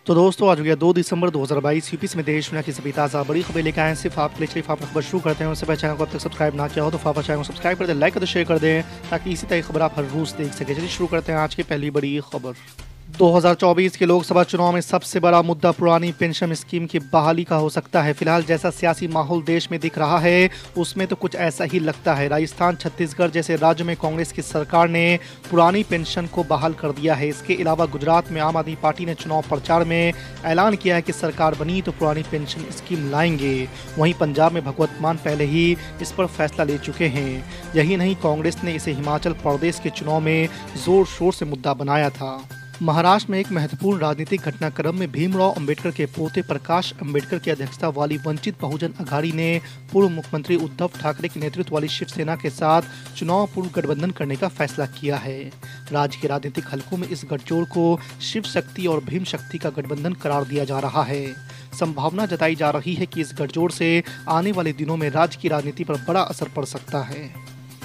तो दोस्तों आज हो गया 2 दिसंबर 2022 यूपी में देश दुनिया की सभी ताज़ा बड़ी खबरें लेकर आए हैं सिर्फ आपके लिए। चलिए आप खबर शुरू करते हैं। उससे पहले चैनल को अब तक सब्सक्राइब ना किया हो तो फाफा चैनल को सब्सक्राइब कर दें, लाइक कर दें, शेयर कर दें ताकि इसी तरह की खबर आप हर रोज देख सकें। चलिए शुरू करते हैं आज की पहली बड़ी खबर। 2024 के लोकसभा चुनाव में सबसे बड़ा मुद्दा पुरानी पेंशन स्कीम की बहाली का हो सकता है। फिलहाल जैसा सियासी माहौल देश में दिख रहा है उसमें तो कुछ ऐसा ही लगता है। राजस्थान, छत्तीसगढ़ जैसे राज्यों में कांग्रेस की सरकार ने पुरानी पेंशन को बहाल कर दिया है। इसके अलावा गुजरात में आम आदमी पार्टी ने चुनाव प्रचार में ऐलान किया है कि सरकार बनी तो पुरानी पेंशन स्कीम लाएंगे। वहीं पंजाब में भगवंत मान पहले ही इस पर फैसला ले चुके हैं। यही नहीं, कांग्रेस ने इसे हिमाचल प्रदेश के चुनाव में जोर शोर से मुद्दा बनाया था। महाराष्ट्र में एक महत्वपूर्ण राजनीतिक घटनाक्रम में भीमराव अंबेडकर के पोते प्रकाश अंबेडकर की अध्यक्षता वाली वंचित बहुजन अघाड़ी ने पूर्व मुख्यमंत्री उद्धव ठाकरे के नेतृत्व वाली शिवसेना के साथ चुनाव पूर्व गठबंधन करने का फैसला किया है। राज्य के राजनीतिक हलकों में इस गठजोड़ को शिव शक्ति और भीम शक्ति का गठबंधन करार दिया जा रहा है। संभावना जताई जा रही है कि इस गठजोड़ से आने वाले दिनों में राज्य की राजनीति पर बड़ा असर पड़ सकता है।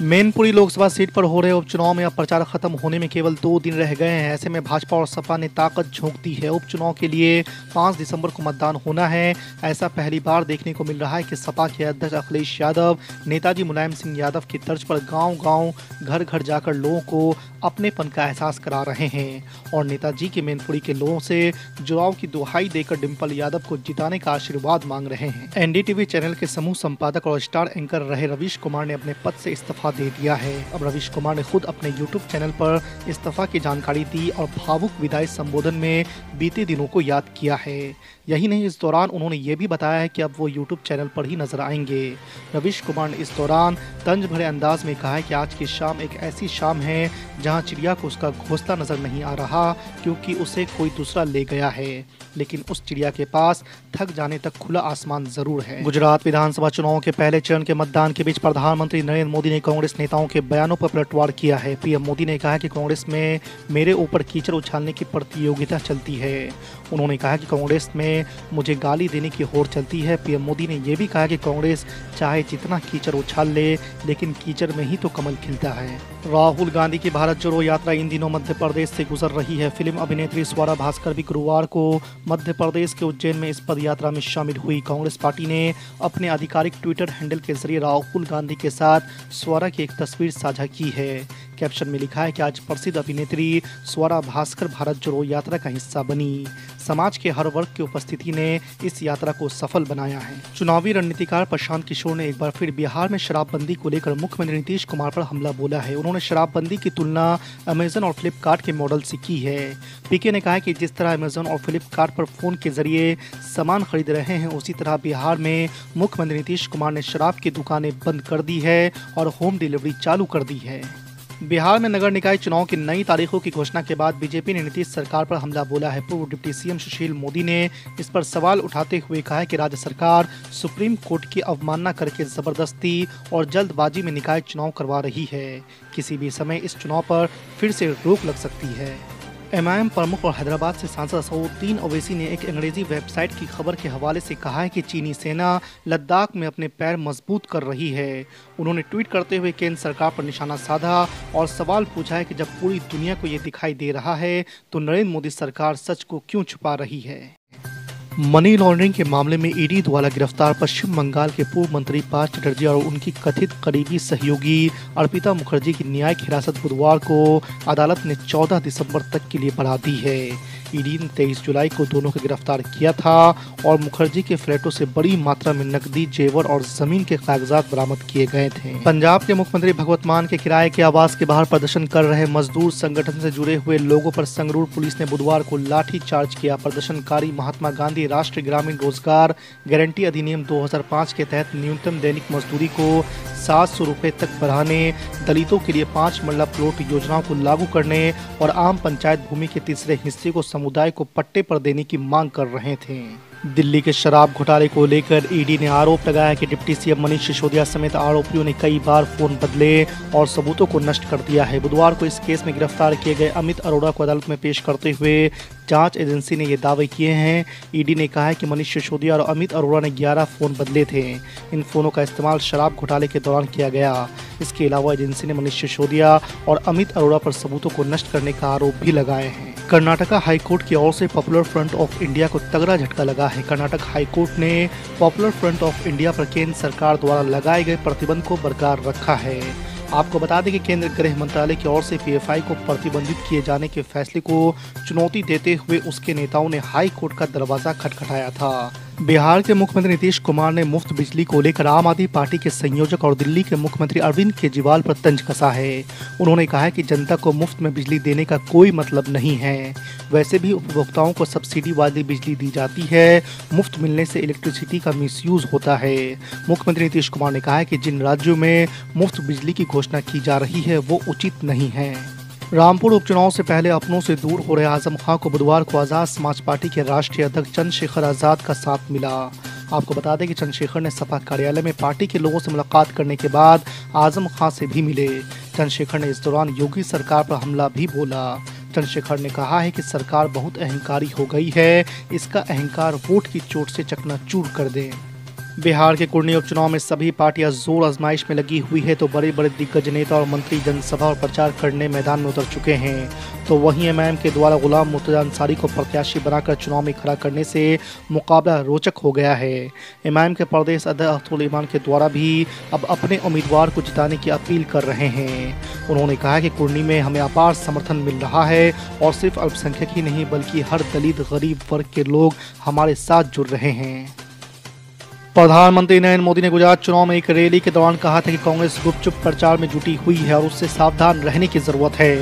मैनपुरी लोकसभा सीट पर हो रहे उपचुनाव में अब प्रचार खत्म होने में केवल 2 दिन रह गए हैं। ऐसे में भाजपा और सपा ने ताकत झोंक दी है। उपचुनाव के लिए 5 दिसंबर को मतदान होना है। ऐसा पहली बार देखने को मिल रहा है कि सपा के अध्यक्ष अखिलेश यादव नेताजी मुलायम सिंह यादव की तर्ज पर गांव-गांव, घर-घर जाकर लोगों को अपनेपन का एहसास करा रहे हैं और नेताजी के मैनपुरी के लोगों से जुड़ाव की दुहाई देकर डिम्पल यादव को जिताने का आशीर्वाद मांग रहे हैं। एनडीटीवी चैनल के समूह संपादक और स्टार एंकर रहे रवीश कुमार ने अपने पद से इस्तीफा दे दिया है। अब रवीश कुमार ने खुद अपने यूट्यूब चैनल पर इस्तीफा की जानकारी दी और भावुक विदाई संबोधन में बीते दिनों को याद किया है। यही नहीं, इस दौरान उन्होंने ये भी बताया है कि अब वो यूट्यूब चैनल पर ही नजर आएंगे। रवीश कुमार ने इस दौरान तंज भरे अंदाज में कहा है कि आज की शाम एक ऐसी शाम है जहां चिड़िया को उसका घोंसला नजर नहीं आ रहा क्योंकि उसे कोई दूसरा ले गया है, लेकिन उस चिड़िया के पास थक जाने तक खुला आसमान जरूर है। गुजरात विधानसभा चुनाव के पहले चरण के मतदान के बीच प्रधानमंत्री नरेंद्र मोदी ने कांग्रेस नेताओं के बयानों पर पलटवार किया है। पीएम मोदी ने कहा कि कांग्रेस में मेरे ऊपर कीचड़ उछालने की प्रतियोगिता चलती है। उन्होंने कहा कि कांग्रेस में मुझे गाली देने की होड़ चलती है। पीएम मोदी ने यह भी कहा कि कांग्रेस चाहे जितना कीचड़ उछाल ले लेकिन कीचड़ में ही तो कमल खिलता है। राहुल गांधी की भारत जोड़ो यात्रा इन दिनों मध्य प्रदेश से गुजर रही है। फिल्म अभिनेत्री स्वरा भास्कर भी गुरुवार को मध्य प्रदेश के उज्जैन में इस पद यात्रा में शामिल हुई। कांग्रेस पार्टी ने अपने आधिकारिक ट्विटर हैंडल के जरिए राहुल गांधी के साथ स्वरा की एक तस्वीर साझा की है। कैप्शन में लिखा है कि आज प्रसिद्ध अभिनेत्री स्वरा भास्कर भारत जोड़ो यात्रा का हिस्सा बनी। समाज के हर वर्ग की उपस्थिति ने इस यात्रा को सफल बनाया है। चुनावी रणनीतिकार प्रशांत किशोर ने एक बार फिर बिहार में शराबबंदी को लेकर मुख्यमंत्री नीतीश कुमार पर हमला बोला है। उन्होंने शराबबंदी की तुलना अमेजन और फ्लिपकार्ट के मॉडल से की है। पीके ने कहा है कि जिस तरह अमेजन और फ्लिपकार्ट पर फोन के जरिए सामान खरीद रहे हैं उसी तरह बिहार में मुख्यमंत्री नीतीश कुमार ने शराब की दुकानें बंद कर दी है और होम डिलीवरी चालू कर दी है। बिहार में नगर निकाय चुनाव की नई तारीखों की घोषणा के बाद बीजेपी ने नीतीश सरकार पर हमला बोला है। पूर्व डिप्टी सीएम सुशील मोदी ने इस पर सवाल उठाते हुए कहा है कि राज्य सरकार सुप्रीम कोर्ट की अवमानना करके जबरदस्ती और जल्दबाजी में निकाय चुनाव करवा रही है। किसी भी समय इस चुनाव पर फिर से रोक लग सकती है। एमआईएम प्रमुख और हैदराबाद से सांसद असदुद्दीन ओवैसी ने एक अंग्रेजी वेबसाइट की खबर के हवाले से कहा है कि चीनी सेना लद्दाख में अपने पैर मजबूत कर रही है। उन्होंने ट्वीट करते हुए केंद्र सरकार पर निशाना साधा और सवाल पूछा है कि जब पूरी दुनिया को ये दिखाई दे रहा है तो नरेंद्र मोदी सरकार सच को क्यों छुपा रही है। मनी लॉन्ड्रिंग के मामले में ईडी द्वारा गिरफ्तार पश्चिम बंगाल के पूर्व मंत्री पार्थ चटर्जी और उनकी कथित करीबी सहयोगी अर्पिता मुखर्जी की न्यायिक हिरासत बुधवार को अदालत ने 14 दिसंबर तक के लिए बढ़ा दी है। ईडी ने 23 जुलाई को दोनों को गिरफ्तार किया था और मुखर्जी के फ्लैटों से बड़ी मात्रा में नकदी, जेवर और जमीन के कागजात बरामद किए गए थे। पंजाब के मुख्यमंत्री भगवंत मान के किराए के आवास के बाहर प्रदर्शन कर रहे मजदूर संगठन से जुड़े हुए लोगों पर संगरूर पुलिस ने बुधवार को लाठी चार्ज किया। प्रदर्शनकारी महात्मा गांधी राष्ट्रीय ग्रामीण रोजगार गारंटी अधिनियम 2005 के तहत न्यूनतम दैनिक मजदूरी को 700 रुपए तक बढ़ाने, दलितों के लिए 5 मरला प्लॉट योजनाओं को लागू करने और आम पंचायत भूमि के तीसरे हिस्से को समुदाय को पट्टे पर देने की मांग कर रहे थे। दिल्ली के शराब घोटाले को लेकर ईडी ने आरोप लगाया कि डिप्टी सीएम मनीष सिसोदिया समेत आरोपियों ने कई बार फोन बदले और सबूतों को नष्ट कर दिया है। बुधवार को इस केस में गिरफ्तार किए गए अमित अरोड़ा को अदालत में पेश करते हुए जांच एजेंसी ने ये दावे किए हैं। ईडी ने कहा है कि मनीष सिसोदिया और अमित अरोड़ा ने 11 फोन बदले थे। इन फोनों का इस्तेमाल शराब घोटाले के दौरान किया गया। इसके अलावा एजेंसी ने मनीष सिसोदिया और अमित अरोड़ा पर सबूतों को नष्ट करने का आरोप भी लगाए हैं। कर्नाटका हाईकोर्ट की ओर से पॉपुलर फ्रंट ऑफ इंडिया को तगड़ा झटका लगा है। कर्नाटक हाईकोर्ट ने पॉपुलर फ्रंट ऑफ इंडिया पर केंद्र सरकार द्वारा लगाए गए प्रतिबंध को बरकरार रखा है। आपको बता दें कि केंद्र गृह मंत्रालय की ओर से पीएफआई को प्रतिबंधित किए जाने के फैसले को चुनौती देते हुए उसके नेताओं ने हाई कोर्ट का दरवाजा खटखटाया था। बिहार के मुख्यमंत्री नीतीश कुमार ने मुफ्त बिजली को लेकर आम आदमी पार्टी के संयोजक और दिल्ली के मुख्यमंत्री अरविंद केजरीवाल पर तंज कसा है। उन्होंने कहा है कि जनता को मुफ्त में बिजली देने का कोई मतलब नहीं है। वैसे भी उपभोक्ताओं को सब्सिडी वाली बिजली दी जाती है, मुफ्त मिलने से इलेक्ट्रिसिटी का मिसयूज होता है। मुख्यमंत्री नीतीश कुमार ने कहा है कि जिन राज्यों में मुफ्त बिजली की घोषणा की जा रही है वो उचित नहीं है। रामपुर उपचुनाव से पहले अपनों से दूर हो रहे आजम खां को बुधवार को आजाद समाज पार्टी के राष्ट्रीय अध्यक्ष चंद्रशेखर आजाद का साथ मिला। आपको बता दें कि चंद्रशेखर ने सपा कार्यालय में पार्टी के लोगों से मुलाकात करने के बाद आजम खां से भी मिले। चंद्रशेखर ने इस दौरान योगी सरकार पर हमला भी बोला। चंद्रशेखर ने कहा है कि सरकार बहुत अहंकारी हो गई है, इसका अहंकार वोट की चोट से चकनाचूर कर दें। बिहार के कुर्नी उपचुनाव में सभी पार्टियां जोर आजमाइश में लगी हुई है तो बड़े बड़े दिग्गज नेता और मंत्री जनसभा और प्रचार करने मैदान में उतर चुके हैं। तो वहीं एमआईएम के द्वारा गुलाम मुर्तजा अंसारी को प्रत्याशी बनाकर चुनाव में खड़ा करने से मुकाबला रोचक हो गया है। एमआईएम के प्रदेश अध्यक्ष अब्दुल ईमान के द्वारा भी अब अपने उम्मीदवार को जिताने की अपील कर रहे हैं। उन्होंने कहा कि कुर्नी में हमें अपार समर्थन मिल रहा है और सिर्फ अल्पसंख्यक ही नहीं बल्कि हर दलित गरीब वर्ग के लोग हमारे साथ जुड़ रहे हैं। प्रधानमंत्री नरेंद्र मोदी ने गुजरात चुनाव में एक रैली के दौरान कहा था कि कांग्रेस गुपचुप प्रचार में जुटी हुई है और उससे सावधान रहने की जरूरत है।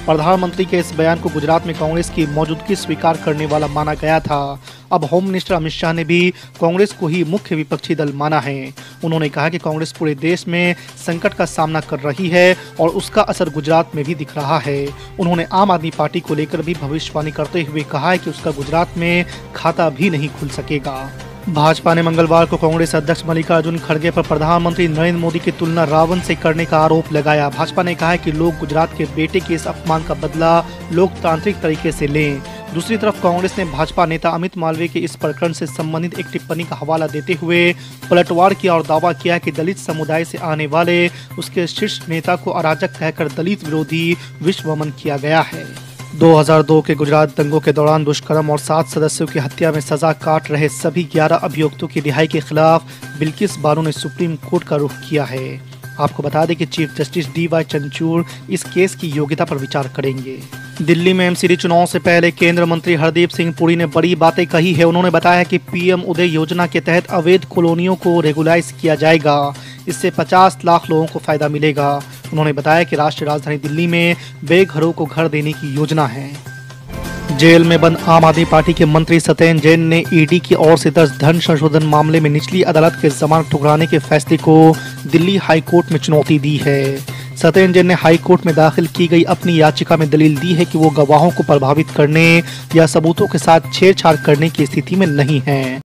प्रधानमंत्री के इस बयान को गुजरात में कांग्रेस की मौजूदगी स्वीकार करने वाला माना गया था। अब होम मिनिस्टर अमित शाह ने भी कांग्रेस को ही मुख्य विपक्षी दल माना है। उन्होंने कहा कि कांग्रेस पूरे देश में संकट का सामना कर रही है और उसका असर गुजरात में भी दिख रहा है। उन्होंने आम आदमी पार्टी को लेकर भी भविष्यवाणी करते हुए कहा है कि उसका गुजरात में खाता भी नहीं खुल सकेगा। भाजपा ने मंगलवार को कांग्रेस अध्यक्ष मल्लिकार्जुन खड़गे पर प्रधानमंत्री नरेंद्र मोदी की तुलना रावण से करने का आरोप लगाया। भाजपा ने कहा है कि लोग गुजरात के बेटे के इस अपमान का बदला लोकतांत्रिक तरीके से लें। दूसरी तरफ कांग्रेस ने भाजपा नेता अमित मालवीय के इस प्रकरण से संबंधित एक टिप्पणी का हवाला देते हुए पलटवार किया और दावा किया कि दलित समुदाय से आने वाले उसके शीर्ष नेता को अराजक कहकर दलित विरोधी विश्वमन किया गया है। 2002 के गुजरात दंगों के दौरान दुष्कर्म और 7 सदस्यों की हत्या में सजा काट रहे सभी 11 अभियुक्तों की रिहाई के खिलाफ बिल्किस बानो ने सुप्रीम कोर्ट का रुख किया है। आपको बता दें कि चीफ जस्टिस DY चंद्रचूड़ इस केस की योग्यता पर विचार करेंगे। दिल्ली में एमसीडी चुनाव से पहले केंद्रीय मंत्री हरदीप सिंह पुरी ने बड़ी बातें कही है। उन्होंने बताया कि पीएम उदय योजना के तहत अवैध कॉलोनियों को रेगुलाइज किया जाएगा। इससे 50 लाख लोगों को फायदा मिलेगा। उन्होंने बताया कि राष्ट्रीय राजधानी दिल्ली में बेघरों को घर देने की योजना है। जेल में बंद आम आदमी पार्टी के मंत्री सत्येंद्र जैन ने ईडी की ओर से दर्ज धन संशोधन मामले में निचली अदालत के जमानत ठुकराने के फैसले को दिल्ली हाई कोर्ट में चुनौती दी है। सत्येंद्र जैन ने हाई कोर्ट में दाखिल की गई अपनी याचिका में दलील दी है कि वो गवाहों को प्रभावित करने या सबूतों के साथ छेड़छाड़ करने की स्थिति में नहीं है।